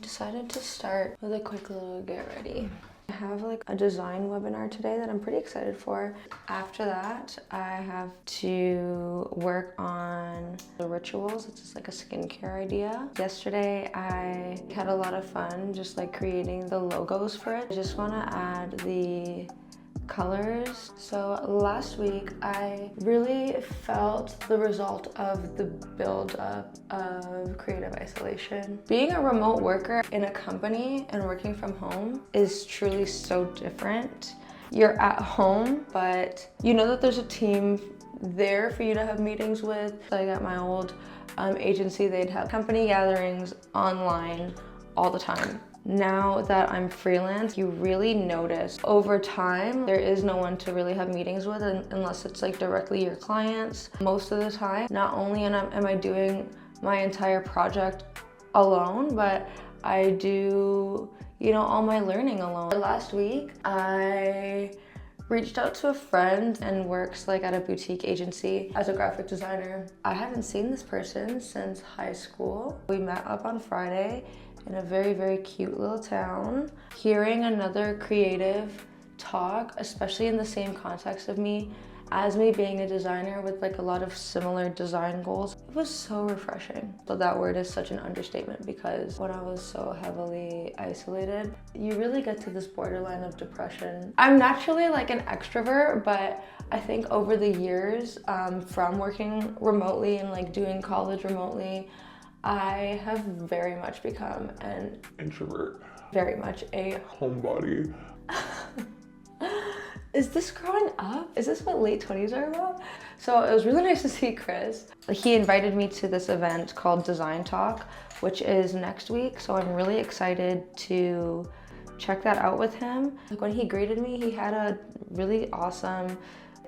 decided to start with a quick little get ready. I have like a design webinar today that I'm pretty excited for. After that, I have to work on the rituals. It's just like a skincare idea. Yesterday, I had a lot of fun just like creating the logos for it. I just want to add the colors. So last week I really felt the result of the build-up of creative isolation. Being a remote worker in a company and working from home is truly so different. You're at home, but you know that there's a team there for you to have meetings with. Like at my old agency, they'd have company gatherings online all the time. Now that I'm freelance, you really notice over time, there is no one to really have meetings with unless it's like directly your clients. Most of the time, not only am I doing my entire project alone, but I do, you know, all my learning alone. Last week, I reached out to a friend and works like at a boutique agency as a graphic designer. I haven't seen this person since high school. We met up on Friday in a very, very cute little town. Hearing another creative talk, especially in the same context of me, as me being a designer with like a lot of similar design goals, it was so refreshing. So that word is such an understatement because when I was so heavily isolated, you really get to this borderline of depression. I'm naturally like an extrovert, but I think over the years from working remotely and like doing college remotely, I have very much become an introvert. Very much a homebody. Is this growing up? Is this what late 20s are about? So it was really nice to see Chris. He invited me to this event called Design Talk, which is next week. So I'm really excited to check that out with him. Like when he greeted me, he had a really awesome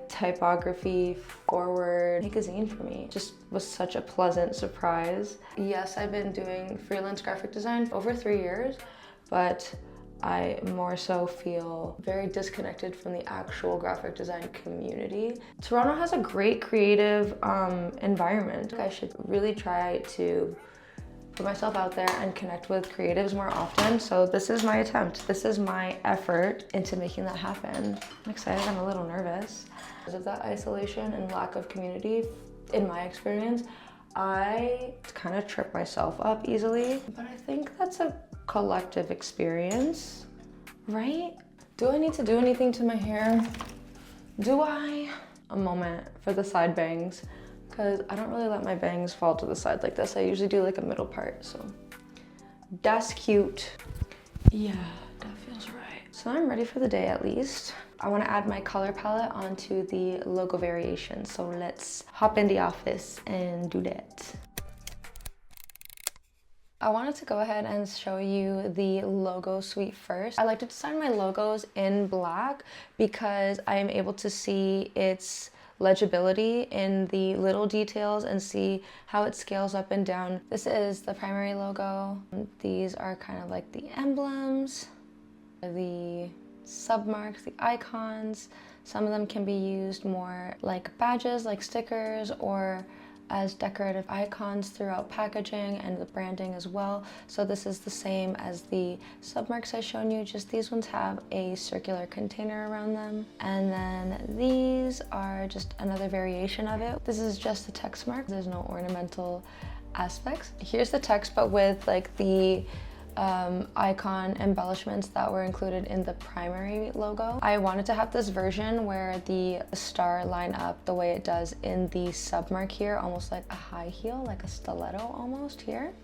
typography forward magazine for me. Just was such a pleasant surprise. Yes, I've been doing freelance graphic design for over 3 years, but I more so feel very disconnected from the actual graphic design community. Toronto has a great creative environment. I should really try to put myself out there and connect with creatives more often. So this is my attempt. This is my effort into making that happen. I'm excited, I'm a little nervous. Because of that isolation and lack of community, in my experience, I kind of trip myself up easily. But I think that's a collective experience, right? Do I need to do anything to my hair? Do I? A moment for the side bangs, because I don't really let my bangs fall to the side like this. I usually do like a middle part, so that's cute. Yeah, that feels right. So I'm ready for the day at least. I want to add my color palette onto the logo variation. So let's hop in the office and do that. I wanted to go ahead and show you the logo suite first. I like to design my logos in black because I am able to see its legibility in the little details and see how it scales up and down. This is the primary logo. These are kind of like the emblems, the submarks, the icons. Some of them can be used more like badges, like stickers, or as decorative icons throughout packaging and the branding as well. So this is the same as the submarks I've shown you, just these ones have a circular container around them. And then these are just another variation of it. This is just the text mark. There's no ornamental aspects. Here's the text, but with like the icon embellishments that were included in the primary logo. I wanted to have this version where the star line up the way it does in the submark here, almost like a high heel, like a stiletto almost here.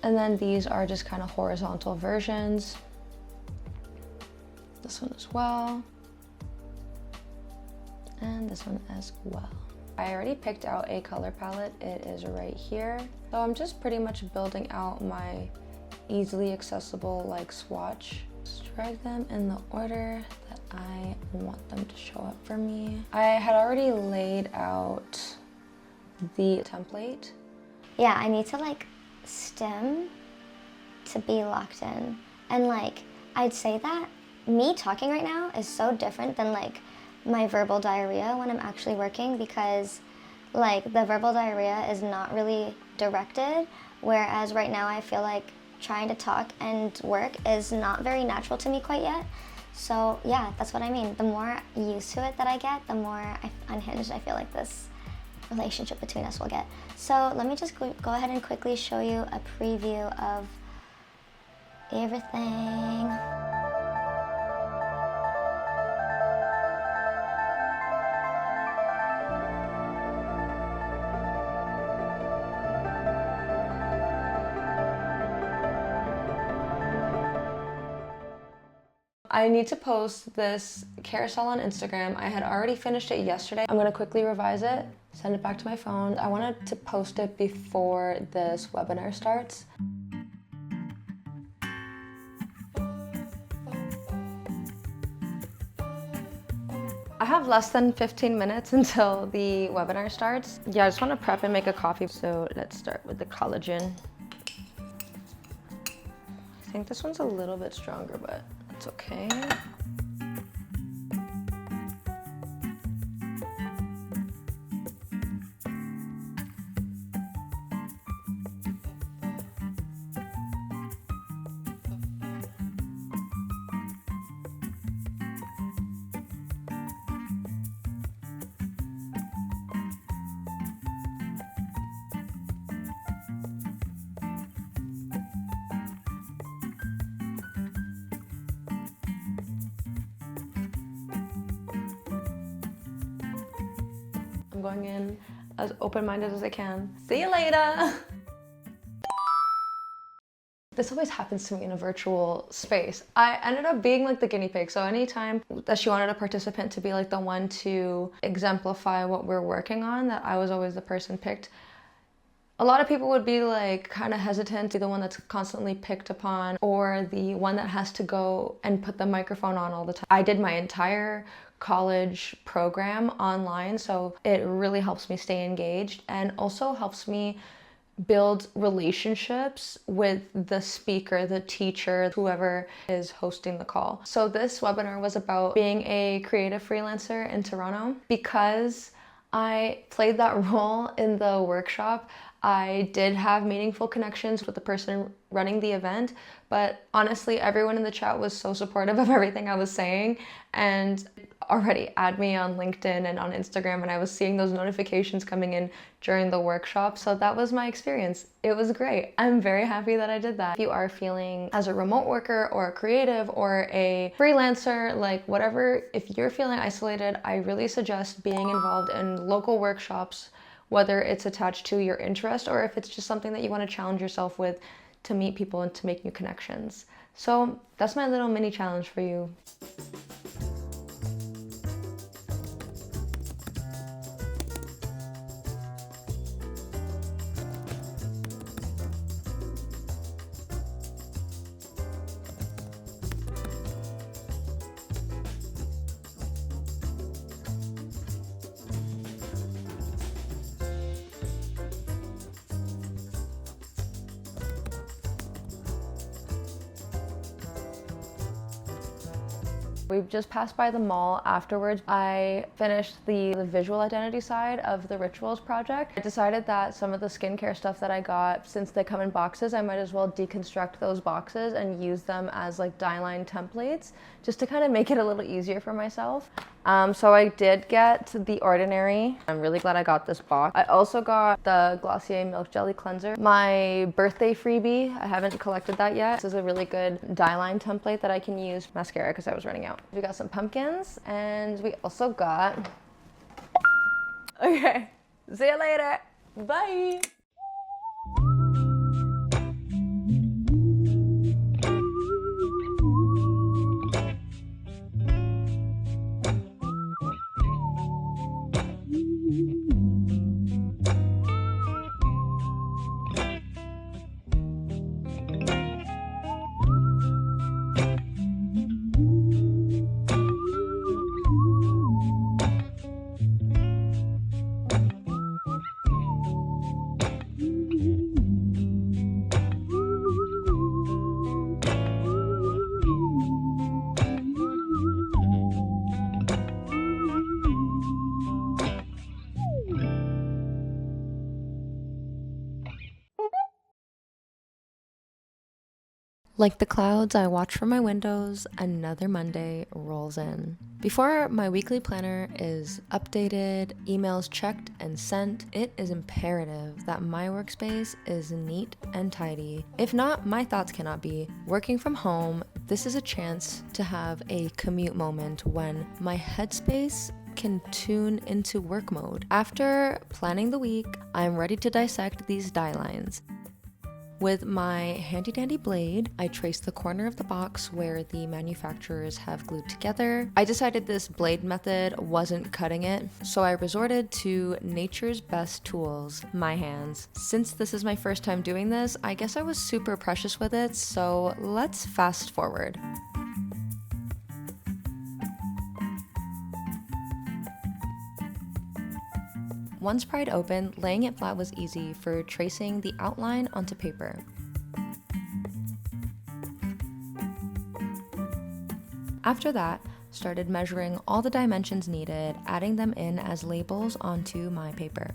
And then these are just kind of horizontal versions. This one as well. And this one as well. I already picked out a color palette. It is right here. So I'm just pretty much building out my easily accessible like swatch. Just drag them in the order that I want them to show up for me. I had already laid out the template. Yeah, I need to like stem to be locked in. And like, I'd say that me talking right now is so different than like my verbal diarrhea when I'm actually working, because like the verbal diarrhea is not really directed, whereas right now I feel like trying to talk and work is not very natural to me quite yet. So yeah, that's what I mean. The more used to it that I get, the more unhinged I feel like this relationship between us will get. So let me just go ahead and quickly show you a preview of everything. I need to post this carousel on Instagram. I had already finished it yesterday. I'm gonna quickly revise it, send it back to my phone. I wanted to post it before this webinar starts. I have less than 15 minutes until the webinar starts. Yeah, I just want to prep and make a coffee. So let's start with the collagen. I think this one's a little bit stronger, but it's okay. I'm going in as open-minded as I can. See you later! This always happens to me in a virtual space. I ended up being like the guinea pig, so anytime that she wanted a participant to be like the one to exemplify what we're working on, that I was always the person picked. A lot of people would be like kind of hesitant to be the one that's constantly picked upon or the one that has to go and put the microphone on all the time. I did my entire college program online, so it really helps me stay engaged and also helps me build relationships with the speaker, the teacher, whoever is hosting the call. So this webinar was about being a creative freelancer in Toronto. Because I played that role in the workshop, I did have meaningful connections with the person running the event, but honestly, everyone in the chat was so supportive of everything I was saying and already add me on LinkedIn and on Instagram, and I was seeing those notifications coming in during the workshop. So that was my experience. It was great. I'm very happy that I did that. If you are feeling as a remote worker or a creative or a freelancer, like whatever, if you're feeling isolated, I really suggest being involved in local workshops, whether it's attached to your interest or if it's just something that you want to challenge yourself with to meet people and to make new connections. So that's my little mini challenge for you. We just passed by the mall afterwards. I finished the visual identity side of the rituals project. I decided that some of the skincare stuff that I got, since they come in boxes, I might as well deconstruct those boxes and use them as like Dieline templates, just to kind of make it a little easier for myself. So I did get the Ordinary. I'm really glad I got this box. I also got the Glossier Milk Jelly Cleanser. My birthday freebie, I haven't collected that yet. This is a really good Dieline template that I can use. Mascara, because I was running out. We got some pumpkins, and we also got... Okay, see you later. Bye. Like the clouds I watch from my windows, another Monday rolls in. Before my weekly planner is updated, emails checked and sent, it is imperative that my workspace is neat and tidy. If not, my thoughts cannot be. Working from home, this is a chance to have a commute moment when my headspace can tune into work mode. After planning the week, I'm ready to dissect these Dielines. With my handy dandy blade, I traced the corner of the box where the manufacturers have glued together. I decided this blade method wasn't cutting it, so I resorted to nature's best tools, my hands. Since this is my first time doing this, I guess I was super precious with it, so let's fast forward. Once pried open, laying it flat was easy for tracing the outline onto paper. After that, started measuring all the dimensions needed, adding them in as labels onto my paper.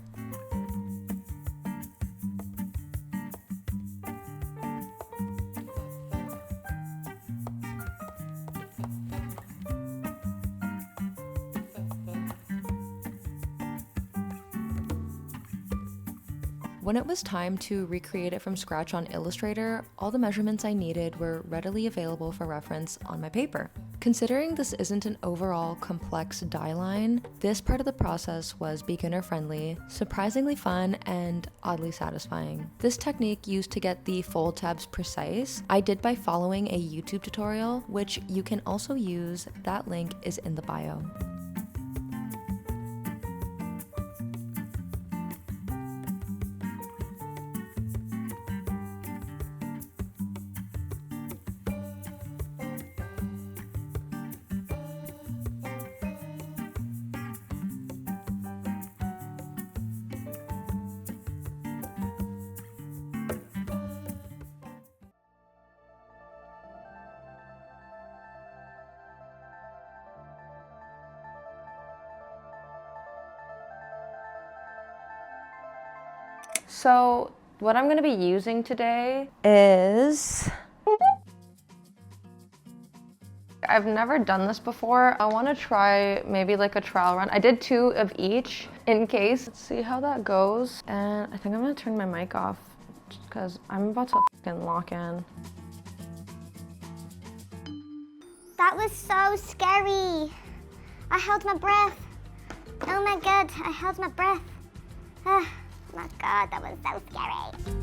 When it was time to recreate it from scratch on Illustrator, all the measurements I needed were readily available for reference on my paper. Considering this isn't an overall complex die line, this part of the process was beginner-friendly, surprisingly fun, and oddly satisfying. This technique used to get the fold tabs precise, I did by following a YouTube tutorial, which you can also use. That link is in the bio. So what I'm going to be using today is, I've never done this before. I want to try maybe like a trial run. I did 2 of each in case. Let's see how that goes. And I think I'm going to turn my mic off just because I'm about to fucking lock in. That was so scary. I held my breath. Oh my God, I held my breath. Oh my God, that was so scary.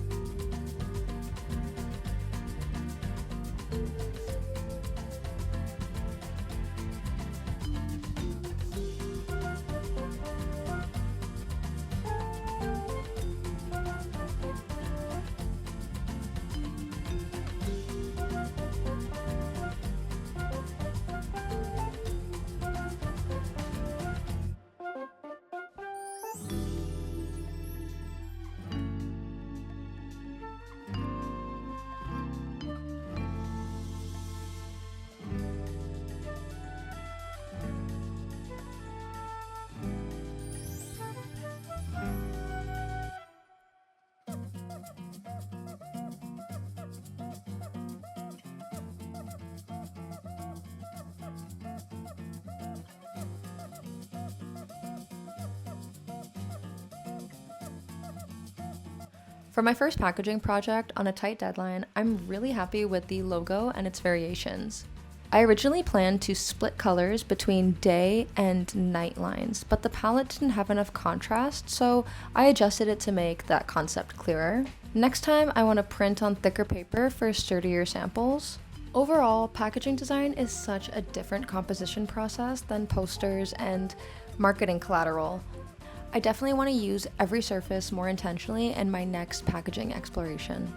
For my first packaging project on a tight deadline, I'm really happy with the logo and its variations. I originally planned to split colors between day and night lines, but the palette didn't have enough contrast, so I adjusted it to make that concept clearer. Next time, I want to print on thicker paper for sturdier samples. Overall, packaging design is such a different composition process than posters and marketing collateral. I definitely want to use every surface more intentionally in my next packaging exploration.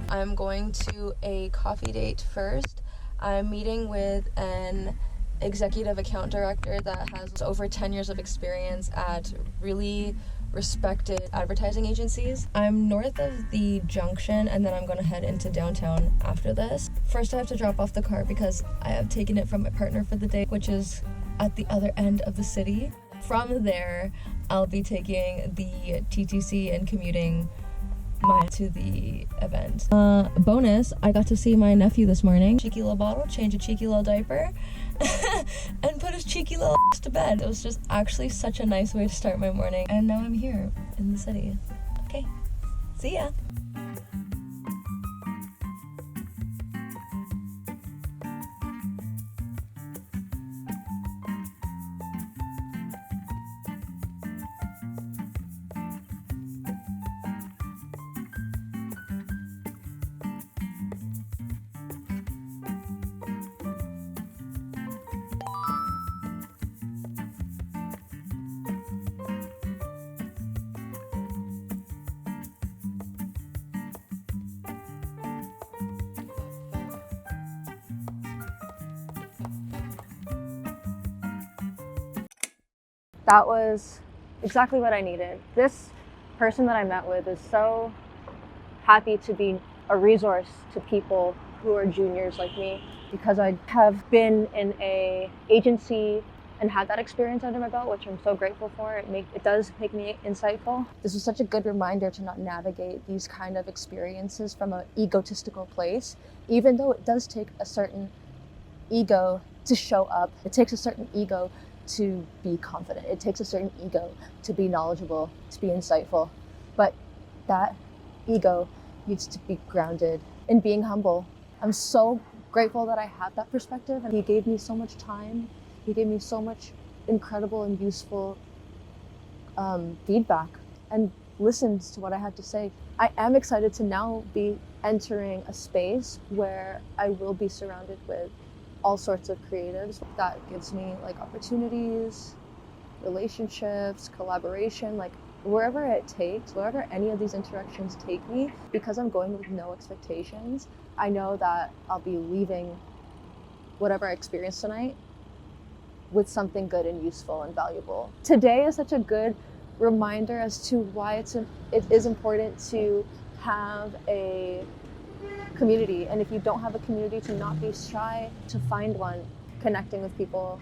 I'm going to a coffee date first. I'm meeting with an executive account director that has over 10 years of experience at really respected advertising agencies. I'm north of the junction and then I'm going to head into downtown after this. First I have to drop off the car because I have taken it from my partner for the day, which is at the other end of the city. From there, I'll be taking the TTC and commuting mine to the event. Bonus, I got to see my nephew this morning. Cheeky little bottle, change a cheeky little diaper, and put his cheeky little ass to bed. It was just actually such a nice way to start my morning. And now I'm here in the city. Okay, see ya. That was exactly what I needed. This person that I met with is so happy to be a resource to people who are juniors like me, because I have been in a agency and had that experience under my belt, which I'm so grateful for. It does make me insightful. This was such a good reminder to not navigate these kind of experiences from an egotistical place, even though it does take a certain ego to show up. It takes a certain ego to be confident. It takes a certain ego to be knowledgeable, to be insightful. But that ego needs to be grounded in being humble. I'm so grateful that I have that perspective, and he gave me so much time. He gave me so much incredible and useful feedback and listened to what I had to say. I am excited to now be entering a space where I will be surrounded with all sorts of creatives. That gives me like opportunities, relationships, collaboration, like wherever it takes, wherever any of these interactions take me, because I'm going with no expectations, I know that I'll be leaving whatever I experienced tonight with something good and useful and valuable. Today is such a good reminder as to why it is important to have a community, and if you don't have a community, to not be shy to find one. Connecting with people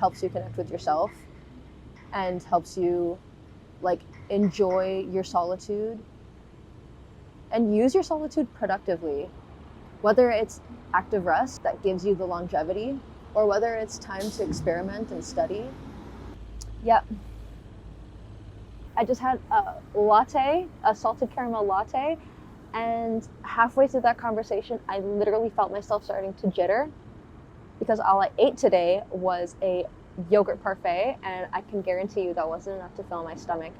helps you connect with yourself and helps you like enjoy your solitude and use your solitude productively, whether it's active rest that gives you the longevity or whether it's time to experiment and study. Yep. I just had a latte, a salted caramel latte, and halfway through that conversation, I literally felt myself starting to jitter because all I ate today was a yogurt parfait, and I can guarantee you that wasn't enough to fill my stomach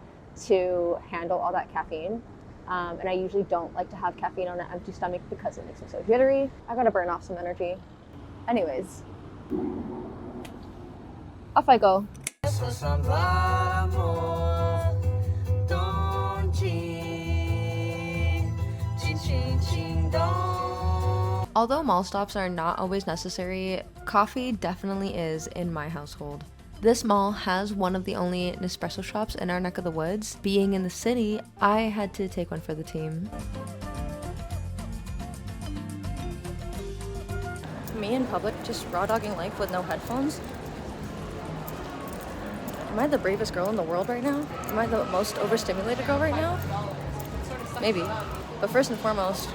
to handle all that caffeine. And I usually don't like to have caffeine on an empty stomach because it makes me so jittery. I gotta burn off some energy. Anyways, off I go. Although mall stops are not always necessary, coffee definitely is in my household. This mall has one of the only Nespresso shops in our neck of the woods. Being in the city, I had to take one for the team. Me in public, just raw dogging life with no headphones. Am I the bravest girl in the world right now? Am I the most overstimulated girl right now? Maybe. But first and foremost,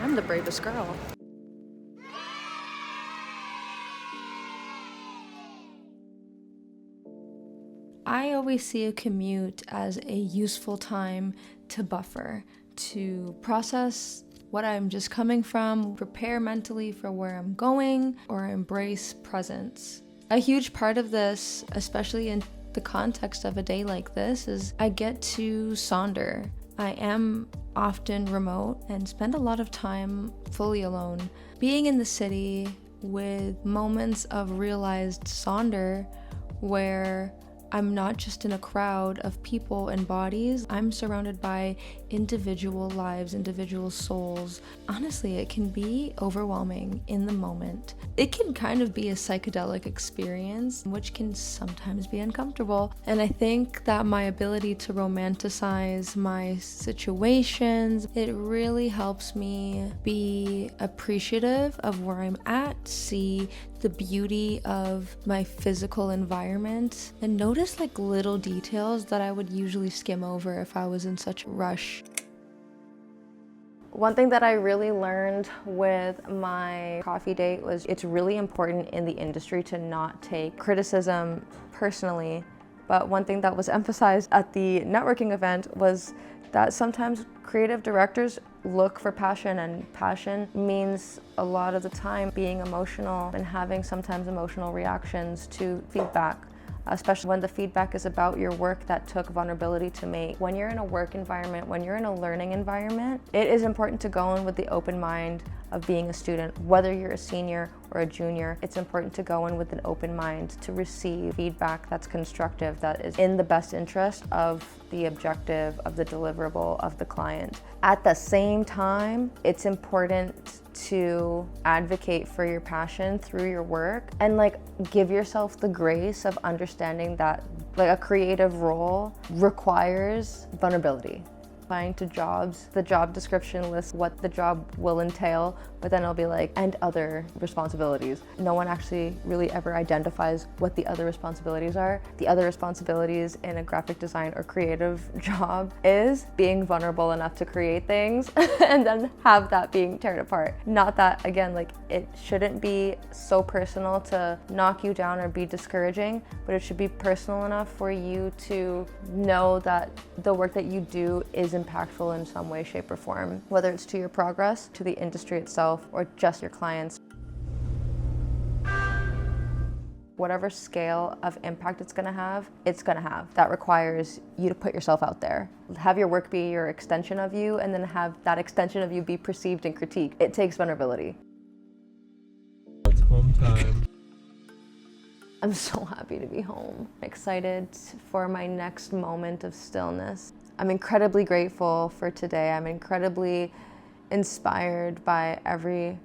I'm the bravest girl. I always see a commute as a useful time to buffer, to process what I'm just coming from, prepare mentally for where I'm going, or embrace presence. A huge part of this, especially in the context of a day like this, is I get to sonder. I am often remote and spend a lot of time fully alone. Being in the city with moments of realized sonder where I'm not just in a crowd of people and bodies, I'm surrounded by individual lives, individual souls. Honestly, it can be overwhelming in the moment. It can kind of be a psychedelic experience, which can sometimes be uncomfortable. And I think that my ability to romanticize my situations, it really helps me be appreciative of where I'm at, see the beauty of my physical environment, and notice like little details that I would usually skim over if I was in such a rush. One thing that I really learned with my coffee date was it's really important in the industry to not take criticism personally. But one thing that was emphasized at the networking event was that sometimes creative directors look for passion, and passion means a lot of the time being emotional and having sometimes emotional reactions to feedback, especially when the feedback is about your work that took vulnerability to make. When you're in a work environment, when you're in a learning environment, it is important to go in with the open mind of being a student. Whether you're a senior or a junior, it's important to go in with an open mind to receive feedback that's constructive, that is in the best interest of the objective, of the deliverable, of the client. At the same time, it's important to advocate for your passion through your work and like give yourself the grace of understanding that like a creative role requires vulnerability. Applying to jobs, the job description lists what the job will entail, but then it'll be like, and other responsibilities. No one actually really ever identifies what the other responsibilities are. The other responsibilities in a graphic design or creative job is being vulnerable enough to create things and then have that being torn apart. Not that, again, like it shouldn't be so personal to knock you down or be discouraging, but it should be personal enough for you to know that the work that you do is impactful in some way, shape, or form, whether it's to your progress, to the industry itself, or just your clients. Whatever scale of impact it's gonna have. That requires you to put yourself out there. Have your work be your extension of you, and then have that extension of you be perceived and critiqued. It takes vulnerability. It's home time. I'm so happy to be home. Excited for my next moment of stillness. I'm incredibly grateful for today. I'm incredibly inspired by every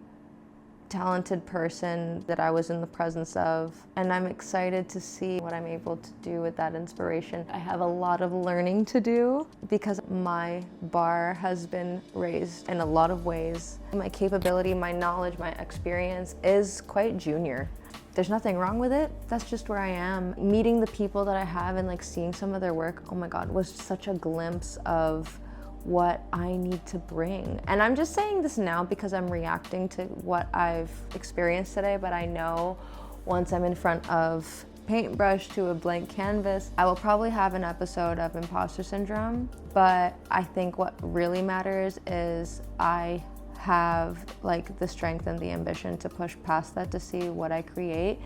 talented person that I was in the presence of. And I'm excited to see what I'm able to do with that inspiration. I have a lot of learning to do because my bar has been raised in a lot of ways. My capability, my knowledge, my experience is quite junior. There's nothing wrong with it. That's just where I am. Meeting the people that I have and like seeing some of their work, oh my God, was such a glimpse of what I need to bring. And I'm just saying this now because I'm reacting to what I've experienced today, but I know once I'm in front of paintbrush to a blank canvas, I will probably have an episode of imposter syndrome. But I think what really matters is I have like the strength and the ambition to push past that, to see what I create,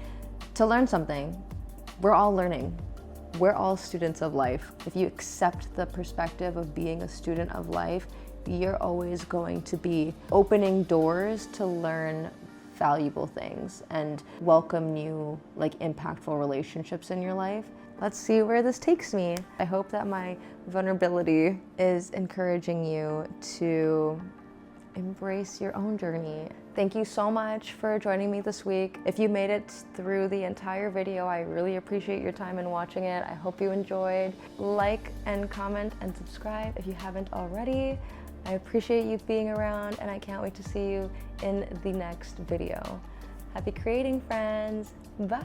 to learn something. We're all learning. We're all students of life. If you accept the perspective of being a student of life, you're always going to be opening doors to learn valuable things and welcome new, like impactful relationships in your life. Let's see where this takes me. I hope that my vulnerability is encouraging you to embrace your own journey. Thank you so much for joining me this week. If you made it through the entire video, I really appreciate your time in watching it. I hope you enjoyed. Like and comment and subscribe if you haven't already. I appreciate you being around, and I can't wait to see you in the next video. Happy creating, friends. Bye.